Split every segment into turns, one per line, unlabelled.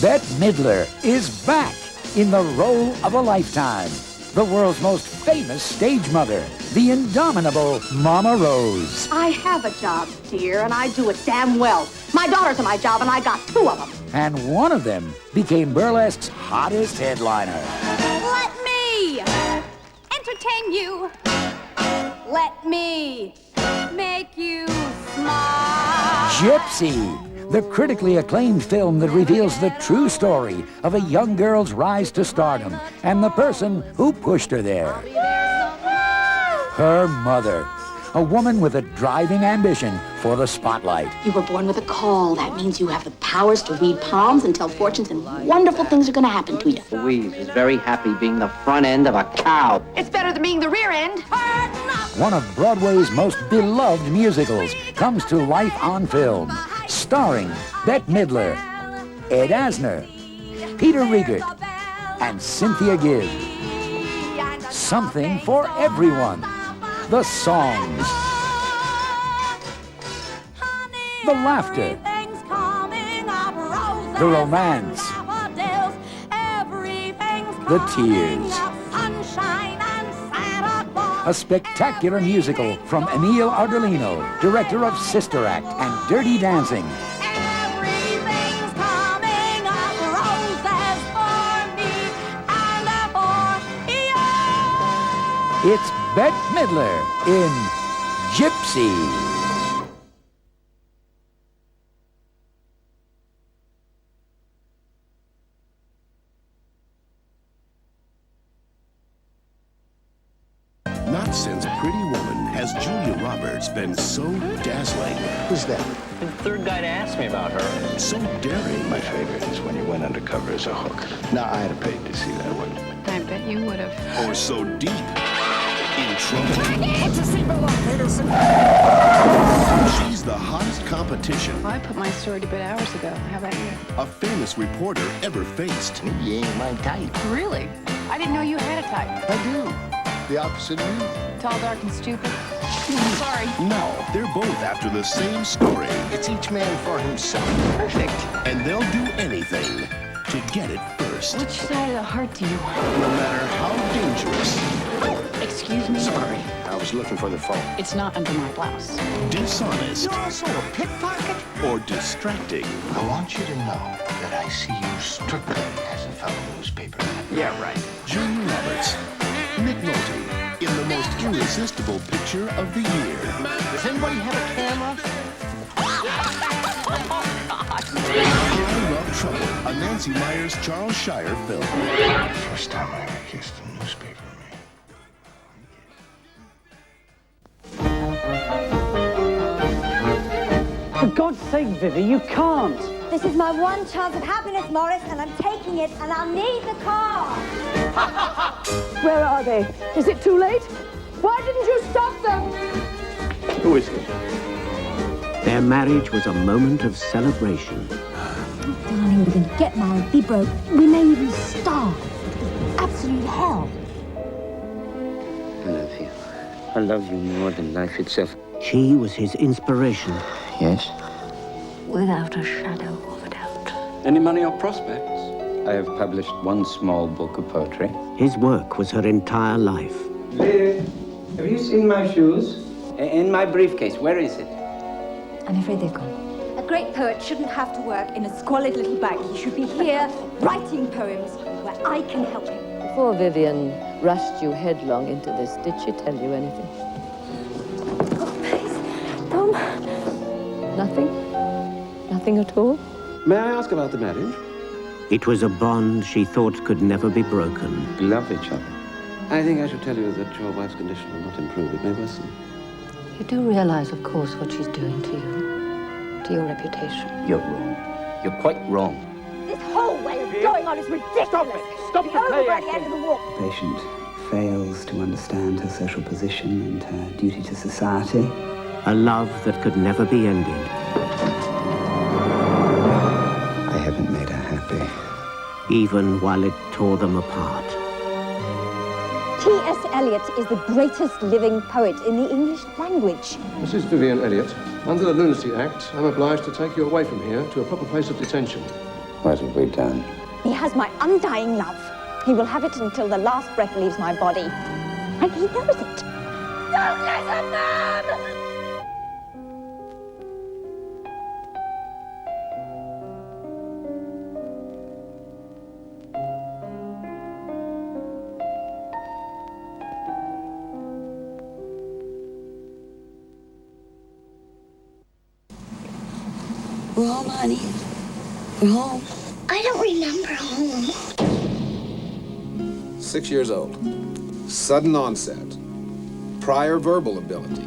Bette Midler is back in the role of a lifetime. The world's most famous stage mother, the indomitable Mama Rose.
I have a job, dear, and I do it damn well. My daughters are my job, and I got 2 of them.
And one of them became burlesque's hottest headliner.
Let me entertain you. Let me make you smile.
Gypsy, the critically acclaimed film that reveals the true story of a young girl's rise to stardom and the person who pushed her there. Her mother, a woman with a driving ambition for the spotlight.
You were born with a call. That means you have the powers to read palms and tell fortunes, and wonderful things are going to happen to you.
Louise is very happy being the front end of a cow.
It's better than being the rear end.
One of Broadway's most beloved musicals comes to life on film, starring Bette Midler, Ed Asner, Peter Riegert, and Cynthia Gibb. Something for everyone. The songs, the laughter, the romance, the tears. A spectacular musical from Emile Ardolino, director of Sister Act and Dirty Dancing.
Everything's coming up roses for me and for you.
It's Bette Midler in Gypsy.
Not since Pretty Woman has Julia Roberts been so dazzling.
Who's that?
The third guy to ask me about her.
So daring.
My favorite is when you went undercover as a hooker. Now, I'd have paid to see that one.
I bet you would have.
Or so deep in trouble.
What's the seatbelt on, Peterson?
She's the hottest competition
Well, I put my story to bed hours ago. How about you?
a famous reporter ever faced.
You ain't my type.
Really? I didn't know you had a type.
I do. The opposite of you.
Tall, dark, and stupid. Sorry.
Now, they're both after the same story,
It's each man for himself.
Perfect.
and they'll do anything to get it first.
Which side of the heart do you want?
No matter how dangerous,
Excuse me?
Sorry, I was looking for the phone.
It's not under my blouse.
dishonest,
You're also a pickpocket?
or distracting,
I want you to know that I see you strictly as a fellow newspaperman.
Yeah, right.
Julia Roberts, Nick Nolte, in the most irresistible picture of the year.
Does anybody have a camera?
I Love Trouble, a Nancy Myers, Charles Shire film.
First time I ever kissed a newspaperman.
For God's sake, Vivi, you can't.
This is my one chance of happiness, Morris, and I'm taking it, and I'll need the car.
Where are they? Is it too late? Why didn't you stop them?
Who is he?
Their marriage was a moment of celebration.
Darling, we're going to get married, be broke. We may even starve. Absolute hell.
I love you. I love you more than life itself.
She was his inspiration.
Yes?
Without a shadow of a doubt.
Any money or prospects?
I have published one small book of poetry.
His work was her entire life.
Lily, have you seen my shoes? In my briefcase. Where is it?
I'm afraid they've gone. A great poet shouldn't have to work in a squalid little bank. He should be here writing poems where I can help him.
Before Vivian rushed you headlong into this, did she tell you anything?
Oh, please, Tom.
Nothing? Nothing at all?
May I ask about the marriage?
It was a bond she thought could never be broken.
We love each other.
I think I should tell you that your wife's condition will not improve. It may worsen.
You do realize, of course, what she's doing to you, to your reputation.
You're wrong. You're quite wrong.
This whole way of going on is ridiculous.
Stop it. Stop the
Over
play
by the end
acting.
of the walk.
Patient fails to understand her social position and her duty to society.
A love that could never be ended.
I haven't made her happy.
Even while it tore them apart.
T.S. Eliot is the greatest living poet in the English language.
Mrs. Vivian Elliott, under the Lunacy Act, I'm obliged to take you away from here to a proper place of detention. What have we done?
He has my undying love. He will have it until the last breath leaves my body. And he knows it. Don't listen, Mom!
We're home, honey. We're home.
I don't remember home.
6 years old. Sudden onset. Prior verbal ability.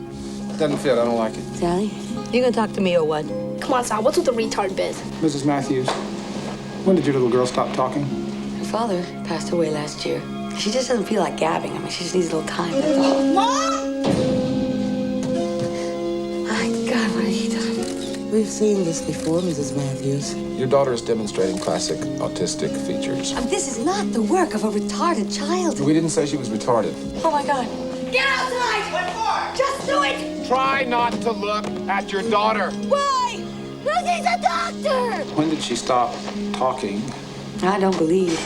Doesn't fit, I don't like it.
Sally, you gonna talk to me or what?
Come on, Sal, what's with the retard biz?
Mrs. Matthews, when did your little girl stop talking?
Her father passed away last year. She just doesn't feel like gabbing. I mean, she just needs a little time, that's all.
Mom!
My God, what have you done? We've seen this before, Mrs. Matthews.
Your daughter is demonstrating classic autistic features.
This is not the work of a retarded child.
We didn't say she was retarded.
Oh, my God. Get outside! What for? Just do it!
Try not to look at your daughter.
Why? Because he's a doctor!
When did she stop talking?
I don't believe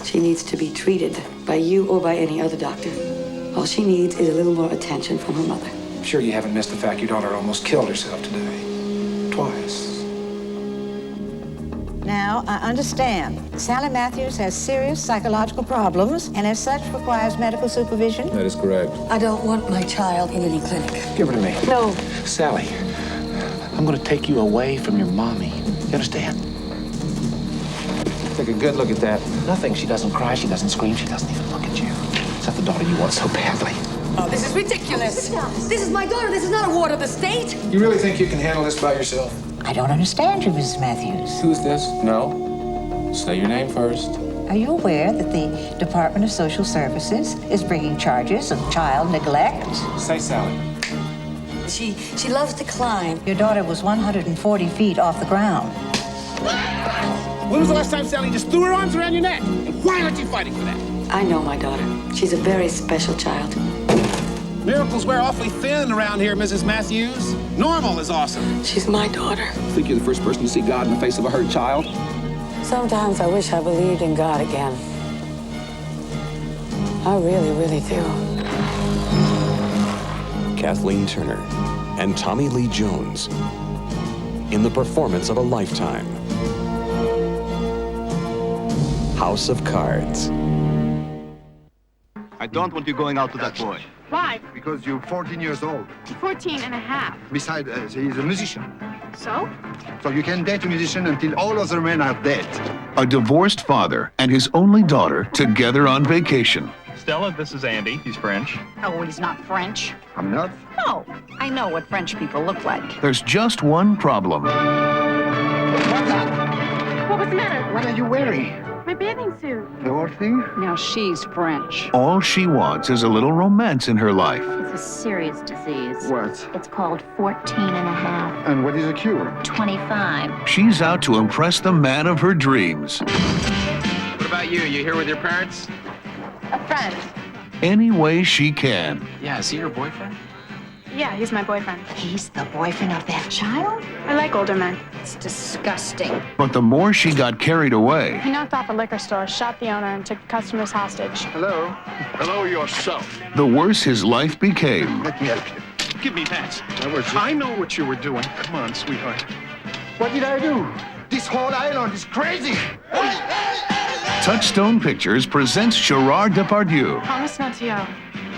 she needs to be treated by you or by any other doctor. All she needs is a little more attention from her mother.
I'm sure you haven't missed the fact your daughter almost killed herself today. Twice.
Now, I understand. Sally Matthews has serious psychological problems and as such requires medical supervision.
That is correct.
I don't want my child in any clinic.
Give her to me.
No.
Sally, I'm going to take you away from your mommy. You understand?
Take a good look at that.
Nothing. She doesn't cry. She doesn't scream. She doesn't even look at you. Is that the daughter you want so badly?
Oh, this is ridiculous. This is my daughter. This is not a ward of the state.
You really think you can handle this by yourself?
I don't understand you, Mrs. Matthews.
Who's this? No. Say your name first.
Are you aware that the Department of Social Services is bringing charges of child neglect?
Say Sally.
She loves to climb.
Your daughter was 140 feet off the ground.
When was the last time Sally just threw her arms around your neck? And why aren't you fighting for that?
I know my daughter. She's a very special child.
Miracles wear awfully thin around here, Mrs. Matthews. Normal is awesome.
She's my daughter.
Think you're the first person to see God in the face of a hurt child?
Sometimes I wish I believed in God again. I really, really do.
Kathleen Turner and Tommy Lee Jones in the performance of a lifetime. House of Cards.
I don't want you going out with that boy.
Why?
Because you're 14 years old.
14 and a half.
Besides, he's a musician.
So?
So you can date a musician until all other men are dead.
A divorced father and his only daughter together on vacation.
Stella, this is Andy. He's French.
Oh, he's not French.
I'm not?
No. I know what French people look like.
There's just one problem.
What was the matter?
What are you wearing?
My bathing suit.
The whole thing?
Now she's French.
All she wants is a little romance in her life.
It's a serious disease.
What?
It's called 14 and a half.
And what is the cure?
25.
She's out to impress the man of her dreams.
What about you? You here with your parents?
A friend.
Any way she can.
Yeah, is he your boyfriend?
Yeah, he's my boyfriend.
He's the boyfriend of that child?
I like older men.
It's disgusting.
But the more she got carried away,
He knocked off a liquor store, shot the owner, and took customers hostage.
Hello?
Hello yourself.
the worse his life became.
Let me help you.
Give me that.
I
know what you were doing. Come on, sweetheart.
What did I do? This whole island is crazy.
Touchstone Pictures presents Gerard Depardieu.
Promise not to yell.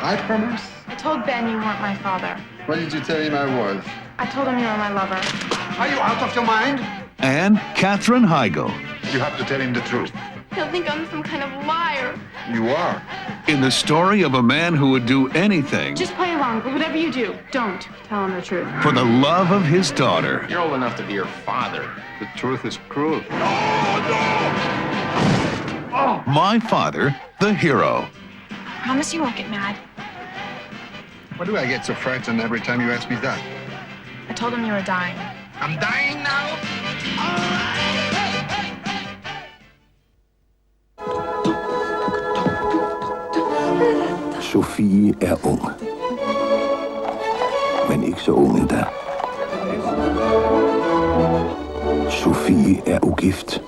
I promise.
I told Ben you weren't my father.
What did you tell him I was?
I told him you were my lover.
Are you out of your mind?
And Katherine Heigl.
You have to tell him the truth.
He'll think I'm some kind of liar.
You are.
In the story of a man who would do anything
Just play along, but whatever you do, don't tell him the truth.
for the love of his daughter.
You're old enough to be your father.
The truth is cruel.
My Father, the Hero.
Promise you won't get mad.
Why do I get so frightened every time you ask me that?
I told him you were dying.
I'm dying now?
Sofie er ung. Men ikke så ung endda. Sofie er ugift.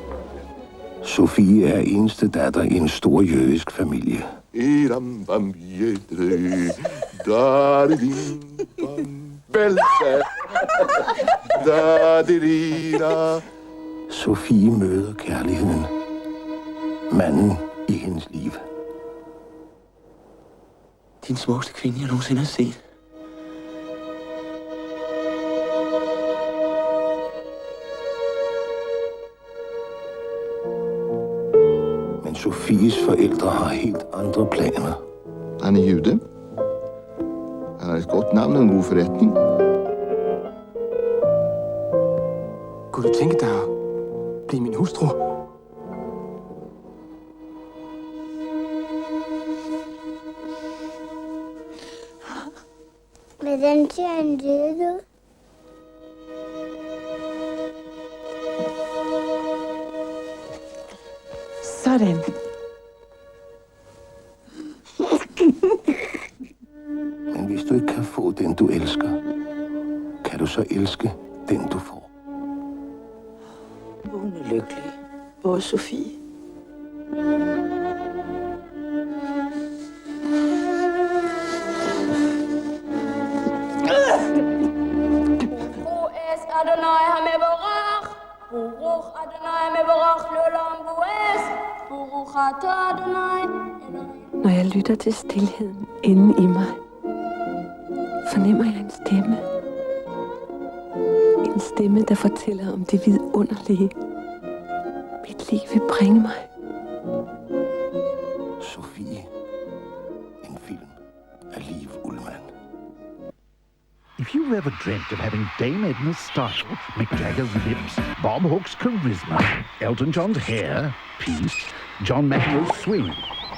Sofie er eneste datter i en stor jødisk familie. Sofie møder kærligheden. Manden i hendes liv.
Din smukkeste kvinde, jeg nogensinde har set.
Men Sofies forældre har helt andre planer.
Han er jude. Han har et godt navn og en god forretning.
Kunne du tænke dig at blive min hustru?
Hvordan ser han det ud?
Sådan.
Men hvis du ikke kan få den, du elsker, kan du så elske den, du får.
Hun er lykkelig. Vores Sofie. Når jeg lytter til stilheden inde i mig, fornemmer jeg en stemme. En stemme, der fortæller om det vidunderlige, mit liv vil bringe mig.
Sofie. En film af Liv Ullmann.
If you've ever dreamt of having Dame Edna's style, Mick Jagger's lips, Bob Hook's charisma, Elton John's hair, peace, John McEnroe's swing,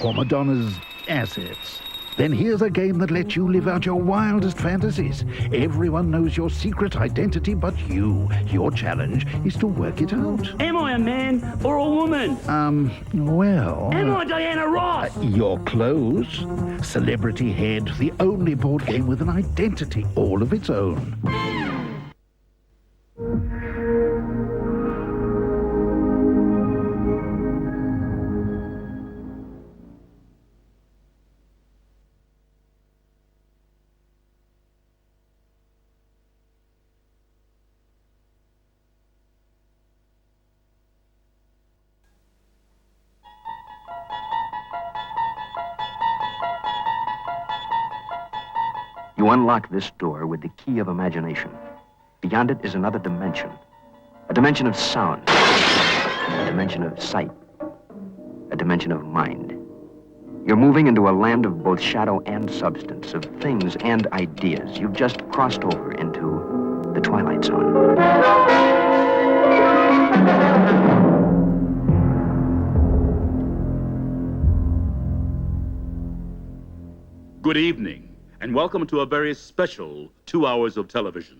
or Madonna's assets, then here's a game that lets you live out your wildest fantasies. Everyone knows your secret identity but you. Your challenge is to work it out.
Am I a man or a woman?
Well...
Am I Diana Ross?
You're close. Celebrity Head, the only board game with an identity all of its own.
You unlock this door with the key of imagination. Beyond it is another dimension. A dimension of sound. A dimension of sight. A dimension of mind. You're moving into a land of both shadow and substance, of things and ideas. You've just crossed over into the Twilight Zone.
Good evening, and welcome to a very special 2 hours of television.